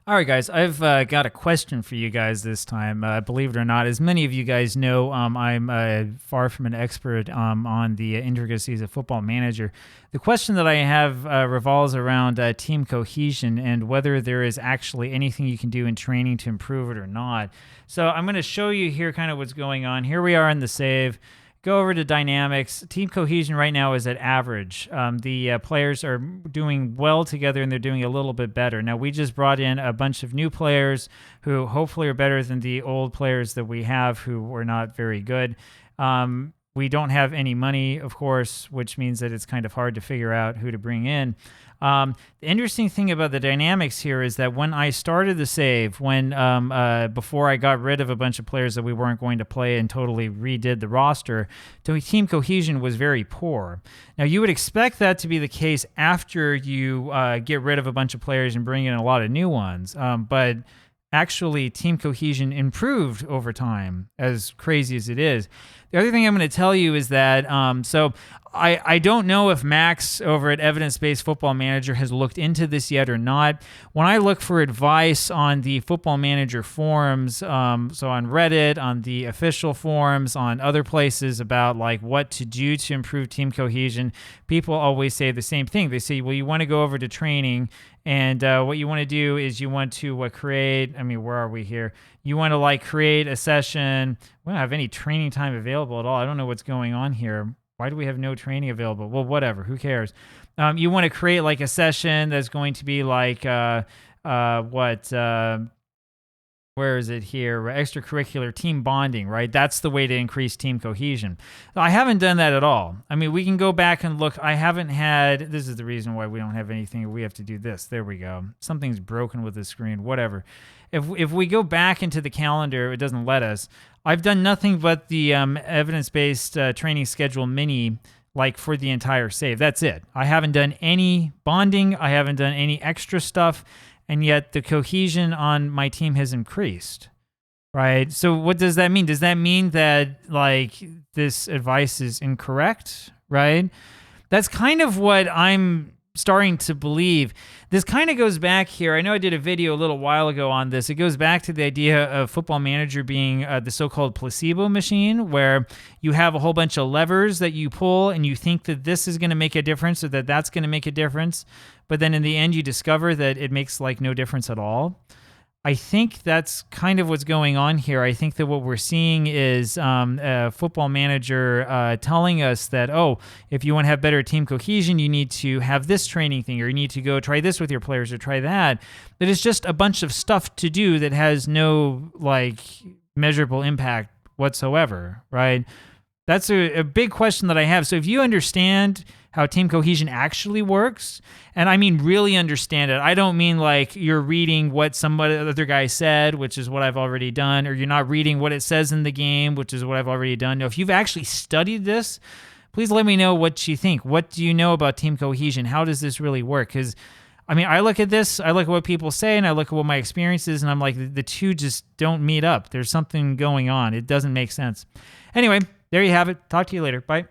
All right, guys, I've got a question for you guys this time. Believe it or not, as many of you guys know, I'm far from an expert on the intricacies of Football Manager. The question that I have revolves around team cohesion and whether there is actually anything you can do in training to improve it or not. So I'm going to show you here kind of what's going on. Here we are in the save. Go over to dynamics. Team cohesion right now is at average. The players are doing well together and they're doing a little bit better. Now, we just brought in a bunch of new players who hopefully are better than the old players that we have who were not very good. We don't have any money, of course, which means that it's kind of hard to figure out who to bring in. The interesting thing about the dynamics here is that when I started the save, before I got rid of a bunch of players that we weren't going to play and totally redid the roster, team cohesion was very poor. Now, you would expect that to be the case after you get rid of a bunch of players and bring in a lot of new ones, but actually team cohesion improved over time, as crazy as it is. The other thing I'm going to tell you is that, I don't know if Max over at Evidence-Based Football Manager has looked into this yet or not. When I look for advice on the Football Manager forums, so on Reddit, on the official forums, on other places about like what to do to improve team cohesion, people always say the same thing. They say, well, you want to go over to training, and what you want to do is you want to create, where are we here? You want to create a session. We don't have any training time available at all. I don't know what's going on here. Why do we have no training available? Well, whatever. Who cares? You want to create a session that's going to be where is it here? Extracurricular team bonding, right? That's the way to increase team cohesion. I haven't done that at all. We can go back and look. I haven't had, this is the reason why we don't have anything. We have to do this. There we go. Something's broken with the screen, whatever. If we go back into the calendar, it doesn't let us. I've done nothing but the evidence-based training schedule mini for the entire save. That's it. I haven't done any bonding. I haven't done any extra stuff. And yet the cohesion on my team has increased, right? So what does that mean? Does that mean that this advice is incorrect, right? That's kind of what I'm starting to believe. This kind of goes back here. I know I did a video a little while ago on this. It goes back to the idea of Football Manager being the so-called placebo machine, where you have a whole bunch of levers that you pull and you think that this is going to make a difference or that that's going to make a difference. But then in the end, you discover that it makes no difference at all. I think that's kind of what's going on here. I think that what we're seeing is a Football Manager telling us that, if you want to have better team cohesion, you need to have this training thing, or you need to go try this with your players or try that. That it's just a bunch of stuff to do that has no measurable impact whatsoever, right? That's a big question that I have. So if you understand how team cohesion actually works, and I mean really understand it. I don't mean you're reading what some other guy said, which is what I've already done, or you're not reading what it says in the game, which is what I've already done. No, if you've actually studied this, please let me know what you think. What do you know about team cohesion? How does this really work? Because I look at this, I look at what people say, and I look at what my experience is, and I'm like, the two just don't meet up. There's something going on. It doesn't make sense. Anyway, there you have it. Talk to you later. Bye.